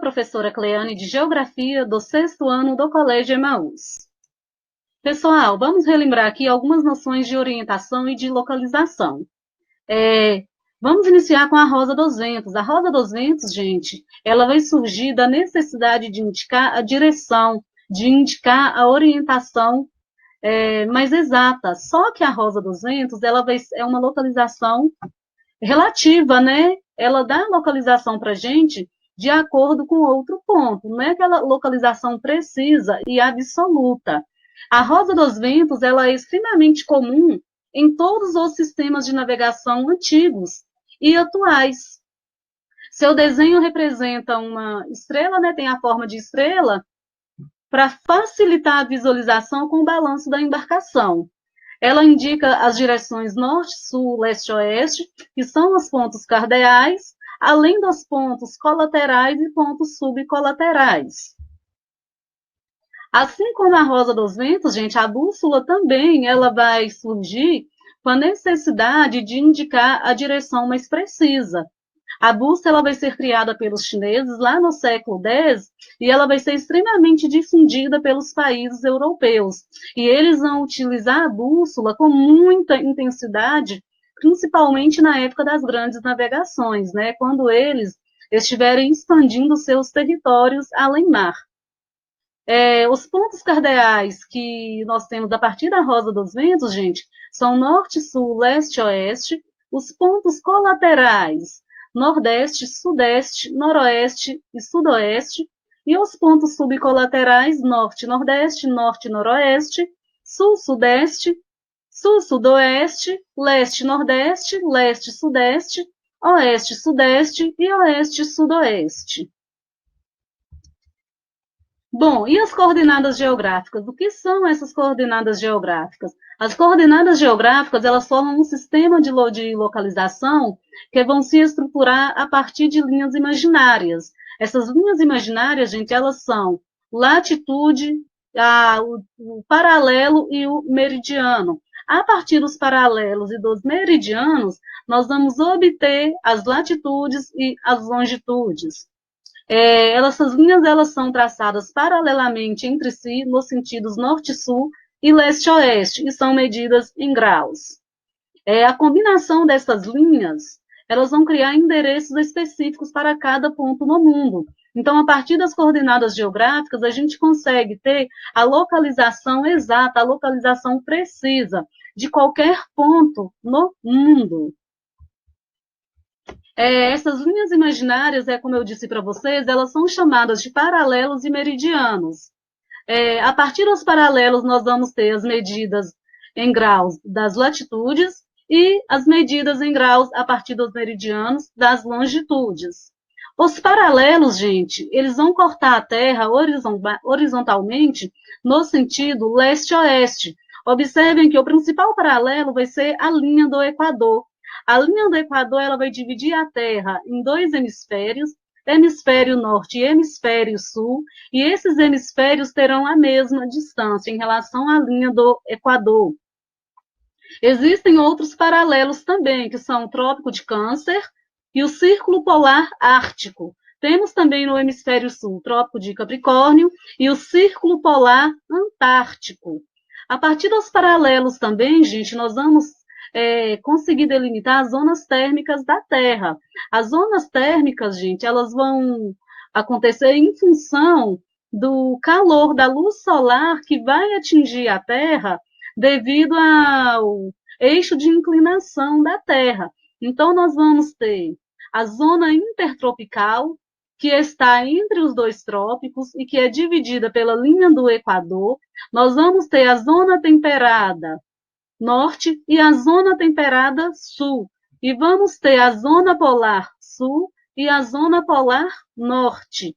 professora Cleane de Geografia do 6º ano do Colégio Emaús. Pessoal, vamos relembrar aqui algumas noções de orientação e de localização. Vamos iniciar com a Rosa dos Ventos. A Rosa dos Ventos, gente, ela vai surgir da necessidade de indicar a direção, de indicar a orientação mais exata. Só que a Rosa dos Ventos, é uma localização relativa, né? Ela dá a localização para a gente de acordo com outro ponto. Não é aquela localização precisa e absoluta. A Rosa dos Ventos, ela é extremamente comum em todos os sistemas de navegação antigos e atuais. Seu desenho representa uma estrela, né? Tem a forma de estrela, para facilitar a visualização com o balanço da embarcação. Ela indica as direções norte, sul, leste e oeste, que são os pontos cardeais, além dos pontos colaterais e pontos subcolaterais. Assim como a Rosa dos Ventos, gente, a bússola também ela vai surgir com a necessidade de indicar a direção mais precisa. A bússola vai ser criada pelos chineses lá no século X e ela vai ser extremamente difundida pelos países europeus. E eles vão utilizar a bússola com muita intensidade, principalmente na época das grandes navegações, né? Quando eles estiverem expandindo seus territórios além mar. Os pontos cardeais que nós temos a partir da Rosa dos Ventos, gente, são norte, sul, leste e oeste. Os pontos colaterais, nordeste, sudeste, noroeste e sudoeste, e os pontos subcolaterais, norte, nordeste, norte, noroeste, sul, sudeste, sul, sudoeste, leste, nordeste, leste, sudeste, oeste, sudeste e oeste, sudoeste. Bom, e as coordenadas geográficas? O que são essas coordenadas geográficas? As coordenadas geográficas, elas formam um sistema de localização que vão se estruturar a partir de linhas imaginárias. Essas linhas imaginárias, gente, elas são latitude, o paralelo e o meridiano. A partir dos paralelos e dos meridianos, nós vamos obter as latitudes e as longitudes. Essas linhas elas são traçadas paralelamente entre si nos sentidos norte-sul e leste-oeste e são medidas em graus. A combinação dessas linhas elas vão criar endereços específicos para cada ponto no mundo. Então, a partir das coordenadas geográficas, a gente consegue ter a localização exata, a localização precisa de qualquer ponto no mundo. Essas linhas imaginárias, como eu disse para vocês, elas são chamadas de paralelos e meridianos. A partir dos paralelos, nós vamos ter as medidas em graus das latitudes e as medidas em graus, a partir dos meridianos, das longitudes. Os paralelos, gente, eles vão cortar a Terra horizontalmente no sentido leste-oeste. Observem que o principal paralelo vai ser a linha do Equador. A linha do Equador ela vai dividir a Terra em dois hemisférios, hemisfério norte e hemisfério sul, e esses hemisférios terão a mesma distância em relação à linha do Equador. Existem outros paralelos também, que são o Trópico de Câncer e o Círculo Polar Ártico. Temos também no hemisfério sul o Trópico de Capricórnio e o Círculo Polar Antártico. A partir dos paralelos também, gente, nós vamos conseguir delimitar as zonas térmicas da Terra. As zonas térmicas, gente, elas vão acontecer em função do calor da luz solar que vai atingir a Terra devido ao eixo de inclinação da Terra. Então, nós vamos ter a zona intertropical, que está entre os dois trópicos e que é dividida pela linha do Equador. Nós vamos ter a zona temperada norte e a zona temperada sul. E vamos ter a zona polar sul e a zona polar norte.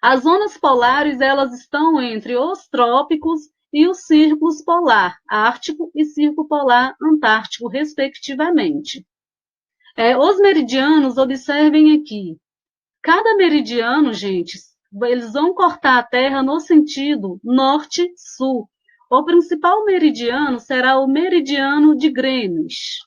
As zonas polares, elas estão entre os trópicos e os círculos polar ártico e círculo polar antártico, respectivamente. Os meridianos, observem aqui. Cada meridiano, gente, eles vão cortar a Terra no sentido norte-sul. O principal meridiano será o meridiano de Greenwich.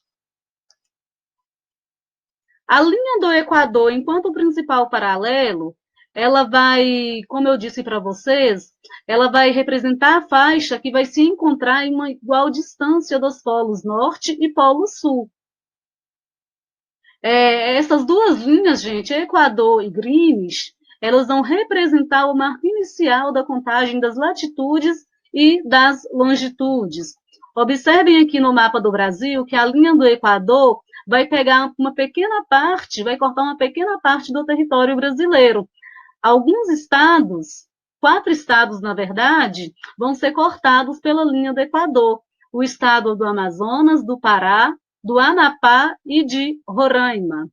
A linha do Equador, enquanto principal paralelo, ela vai, como eu disse para vocês, ela vai representar a faixa que vai se encontrar em uma igual distância dos polos norte e polo sul. Essas duas linhas, gente, Equador e Greenwich, elas vão representar o marco inicial da contagem das latitudes e das longitudes. Observem aqui no mapa do Brasil que a linha do Equador vai pegar uma pequena parte, vai cortar uma pequena parte do território brasileiro. Alguns estados, 4 estados, na verdade, vão ser cortados pela linha do Equador. O estado do Amazonas, do Pará, do Amapá e de Roraima.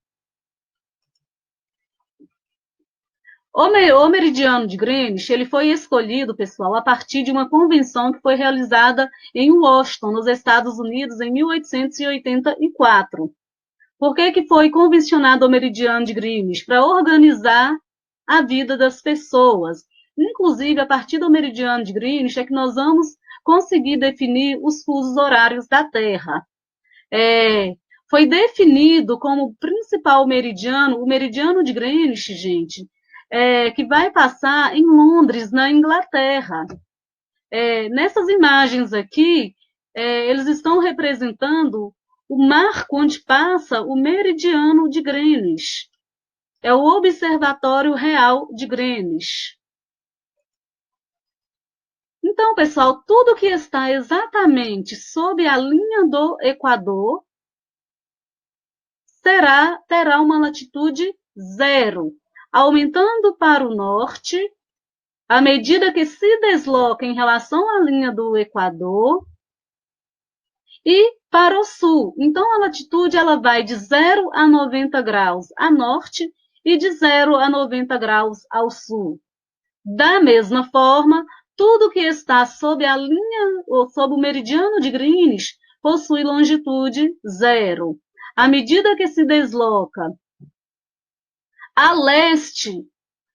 O meridiano de Greenwich, ele foi escolhido, pessoal, a partir de uma convenção que foi realizada em Washington, nos Estados Unidos, em 1884. Por que foi convencionado o meridiano de Greenwich? Para organizar a vida das pessoas. Inclusive, a partir do meridiano de Greenwich é que nós vamos conseguir definir os fusos horários da Terra. Foi definido como principal meridiano, o meridiano de Greenwich, gente, que vai passar em Londres, na Inglaterra. Nessas imagens aqui, eles estão representando o marco onde passa o meridiano de Greenwich. É o Observatório Real de Greenwich. Então, pessoal, tudo que está exatamente sob a linha do Equador terá uma latitude 0, aumentando para o norte, à medida que se desloca em relação à linha do Equador, e para o sul. Então, a latitude ela vai de 0 a 90 graus a norte e de 0 a 90 graus ao sul. Da mesma forma, tudo que está sob a linha ou sob o meridiano de Greenwich possui longitude 0. À medida que se desloca a leste,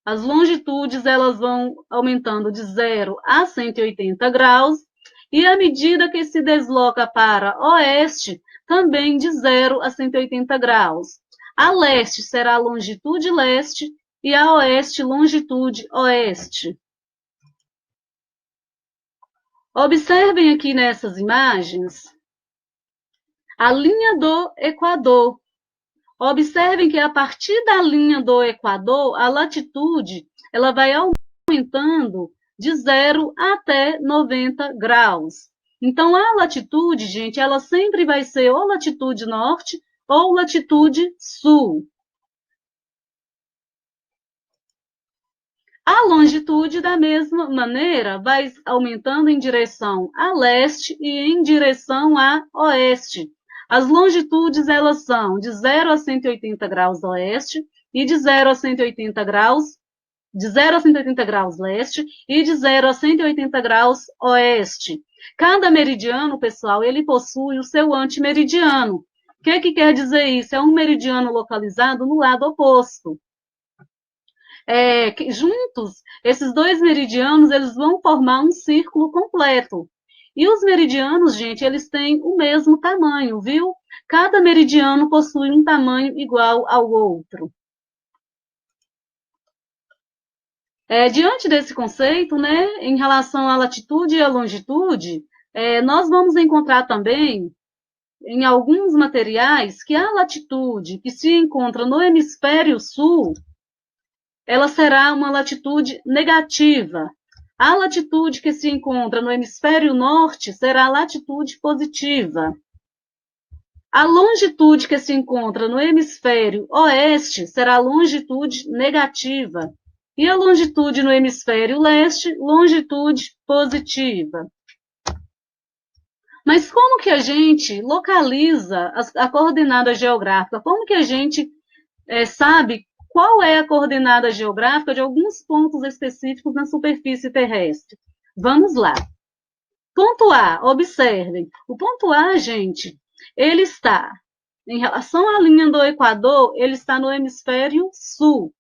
as longitudes elas vão aumentando de 0 a 180 graus, e à medida que se desloca para oeste, também de 0 a 180 graus. A leste será a longitude leste e a oeste, longitude oeste. Observem aqui nessas imagens a linha do Equador. Observem que a partir da linha do Equador, a latitude ela vai aumentando de 0 até 90 graus. Então, a latitude, gente, ela sempre vai ser ou latitude norte ou latitude sul. A longitude, da mesma maneira, vai aumentando em direção a leste e em direção a oeste. As longitudes, elas são de 0 a 180 graus oeste e de 0 a 180 graus, de 0 a 180 graus leste e de 0 a 180 graus oeste. Cada meridiano, pessoal, ele possui o seu antimeridiano. O que quer dizer isso? É um meridiano localizado no lado oposto. Juntos, esses dois meridianos, eles vão formar um círculo completo. E os meridianos, gente, eles têm o mesmo tamanho, viu? Cada meridiano possui um tamanho igual ao outro. Diante desse conceito, né, em relação à latitude e à longitude, nós vamos encontrar também, em alguns materiais, que a latitude que se encontra no hemisfério sul, ela será uma latitude negativa. A latitude que se encontra no hemisfério norte será a latitude positiva. A longitude que se encontra no hemisfério oeste será a longitude negativa. E a longitude no hemisfério leste, longitude positiva. Mas como que a gente localiza a coordenada geográfica? Como que a gente sabe qual é a coordenada geográfica de alguns pontos específicos na superfície terrestre? Vamos lá. Ponto A, observem. O ponto A, gente, ele está, em relação à linha do Equador, ele está no hemisfério sul.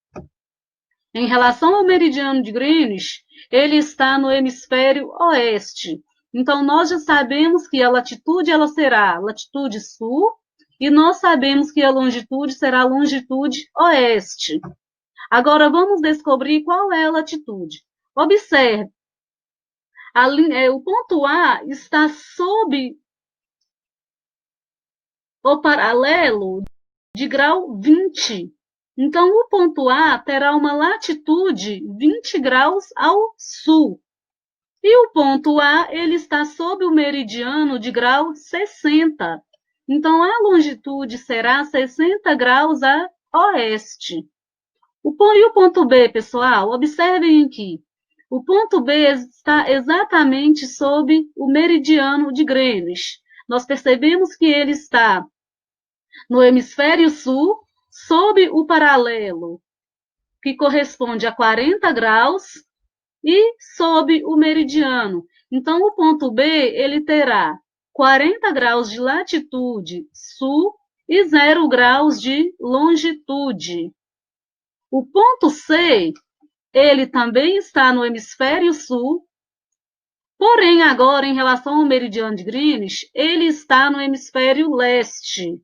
Em relação ao meridiano de Greenwich, ele está no hemisfério oeste. Então, nós já sabemos que a latitude ela será latitude sul e nós sabemos que a longitude será a longitude oeste. Agora, vamos descobrir qual é a latitude. Observe, o ponto A está sob o paralelo de grau 20. Então, o ponto A terá uma latitude 20 graus ao sul. E o ponto A, ele está sob o meridiano de grau 60. Então, a longitude será 60 graus a oeste. E o ponto B, pessoal? Observem aqui. O ponto B está exatamente sob o meridiano de Greenwich. Nós percebemos que ele está no hemisfério sul, sob o paralelo, que corresponde a 40 graus, e sob o meridiano. Então, o ponto B, ele terá 40 graus de latitude sul e 0 graus de longitude. O ponto C, ele também está no hemisfério sul, porém, agora, em relação ao meridiano de Greenwich, ele está no hemisfério leste.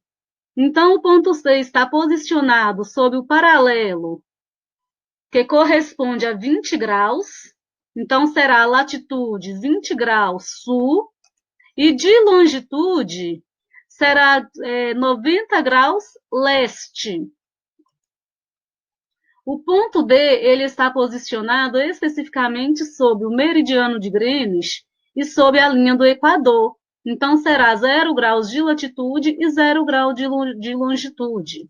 Então, o ponto C está posicionado sob o paralelo, que corresponde a 20 graus. Então, será a latitude 20 graus sul, e de longitude será 90 graus leste. O ponto D, ele está posicionado especificamente sob o meridiano de Greenwich e sob a linha do Equador. Então, será 0 graus de latitude e 0 grau de longitude.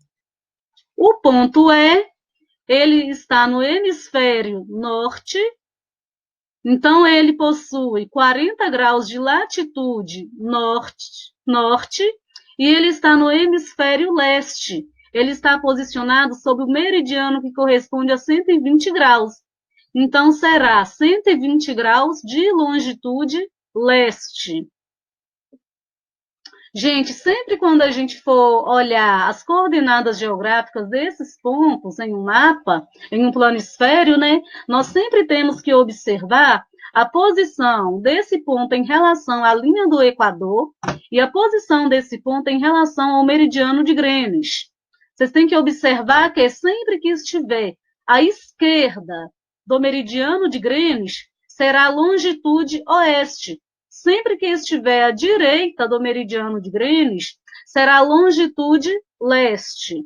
O ponto E, ele está no hemisfério norte, então ele possui 40 graus de latitude norte, e ele está no hemisfério leste. Ele está posicionado sob o meridiano que corresponde a 120 graus. Então, será 120 graus de longitude leste. Gente, sempre quando a gente for olhar as coordenadas geográficas desses pontos em um mapa, em um planisfério, né, nós sempre temos que observar a posição desse ponto em relação à linha do Equador e a posição desse ponto em relação ao meridiano de Greenwich. Vocês têm que observar que sempre que estiver à esquerda do meridiano de Greenwich, será a longitude oeste. Sempre que estiver à direita do meridiano de Greenwich, será a longitude leste.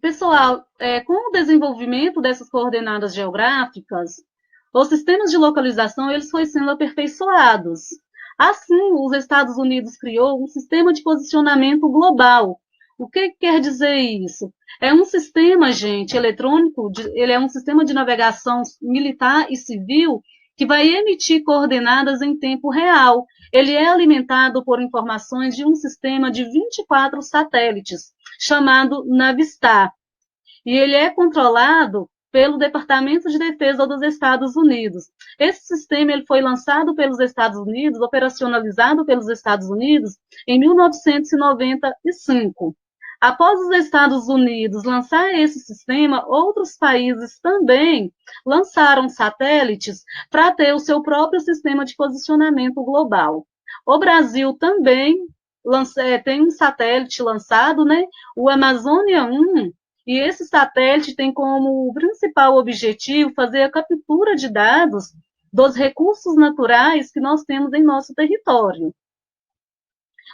Pessoal, com o desenvolvimento dessas coordenadas geográficas, os sistemas de localização eles foram sendo aperfeiçoados. Assim, os Estados Unidos criou um sistema de posicionamento global. O que quer dizer isso? É um sistema, gente, eletrônico, ele é um sistema de navegação militar e civil que vai emitir coordenadas em tempo real. Ele é alimentado por informações de um sistema de 24 satélites, chamado Navistar. E ele é controlado pelo Departamento de Defesa dos Estados Unidos. Esse sistema ele foi lançado pelos Estados Unidos, operacionalizado pelos Estados Unidos, em 1995. Após os Estados Unidos lançar esse sistema, outros países também lançaram satélites para ter o seu próprio sistema de posicionamento global. O Brasil também tem um satélite lançado, né? O Amazônia 1, e esse satélite tem como principal objetivo fazer a captura de dados dos recursos naturais que nós temos em nosso território.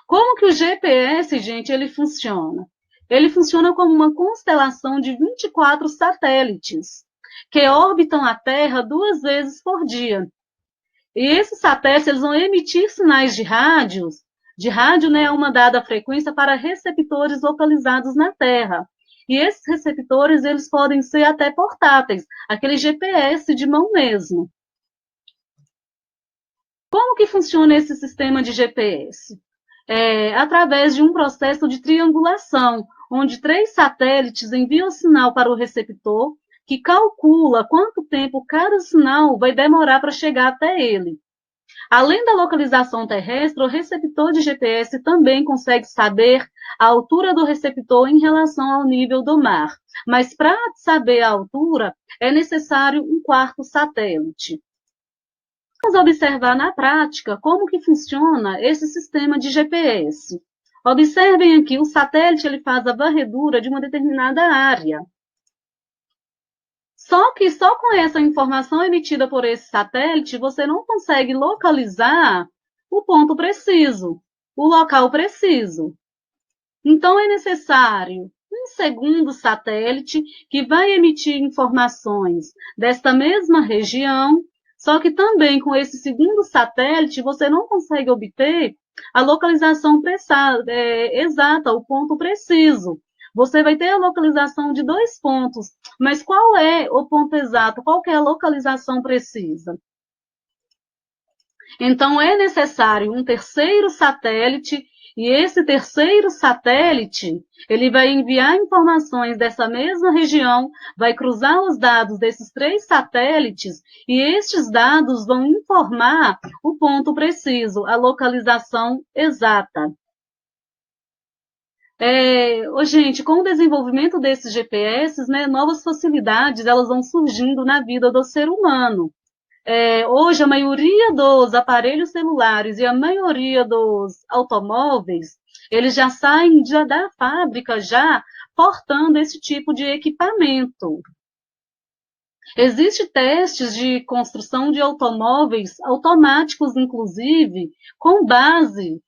Como que o GPS, gente, ele funciona? Ele funciona como uma constelação de 24 satélites que orbitam a Terra 2 vezes por dia. E esses satélites eles vão emitir sinais de rádio, né, é uma dada frequência para receptores localizados na Terra. E esses receptores eles podem ser até portáteis, aquele GPS de mão mesmo. Como que funciona esse sistema de GPS? Através de um processo de triangulação, onde 3 satélites enviam sinal para o receptor, que calcula quanto tempo cada sinal vai demorar para chegar até ele. Além da localização terrestre, o receptor de GPS também consegue saber a altura do receptor em relação ao nível do mar. Mas para saber a altura, é necessário um 4º satélite. Vamos observar na prática como que funciona esse sistema de GPS. Observem aqui, o satélite ele faz a varredura de uma determinada área. Só que só com essa informação emitida por esse satélite, você não consegue localizar o ponto preciso, o local preciso. Então, é necessário um segundo satélite que vai emitir informações desta mesma região, só que também com esse segundo satélite você não consegue obter a localização exata, o ponto preciso. Você vai ter a localização de 2 pontos, mas qual é o ponto exato? Qual que é a localização precisa? Então, é necessário um terceiro satélite, e esse terceiro satélite, ele vai enviar informações dessa mesma região, vai cruzar os dados desses 3 satélites, e estes dados vão informar o ponto preciso, a localização exata. Gente, com o desenvolvimento desses GPS, né, novas facilidades elas vão surgindo na vida do ser humano. Hoje, a maioria dos aparelhos celulares e a maioria dos automóveis, eles já saem da fábrica já portando esse tipo de equipamento. Existem testes de construção de automóveis automáticos, inclusive, com base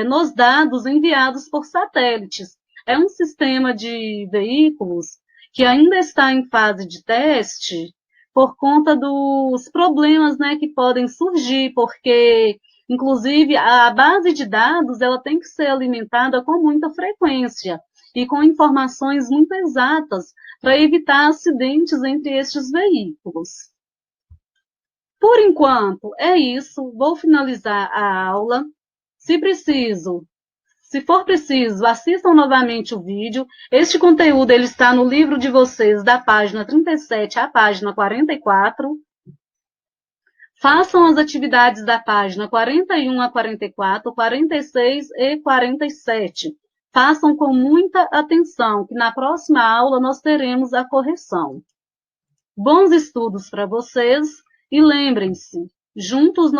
nos dados enviados por satélites. É um sistema de veículos que ainda está em fase de teste, por conta dos problemas, né, que podem surgir, porque, inclusive, a base de dados ela tem que ser alimentada com muita frequência e com informações muito exatas para evitar acidentes entre estes veículos. Por enquanto, é isso. Vou finalizar a aula. Se for preciso, assistam novamente o vídeo. Este conteúdo ele está no livro de vocês, da página 37 à página 44. Façam as atividades da página 41 a 44, 46 e 47. Façam com muita atenção, que na próxima aula nós teremos a correção. Bons estudos para vocês e lembrem-se, juntos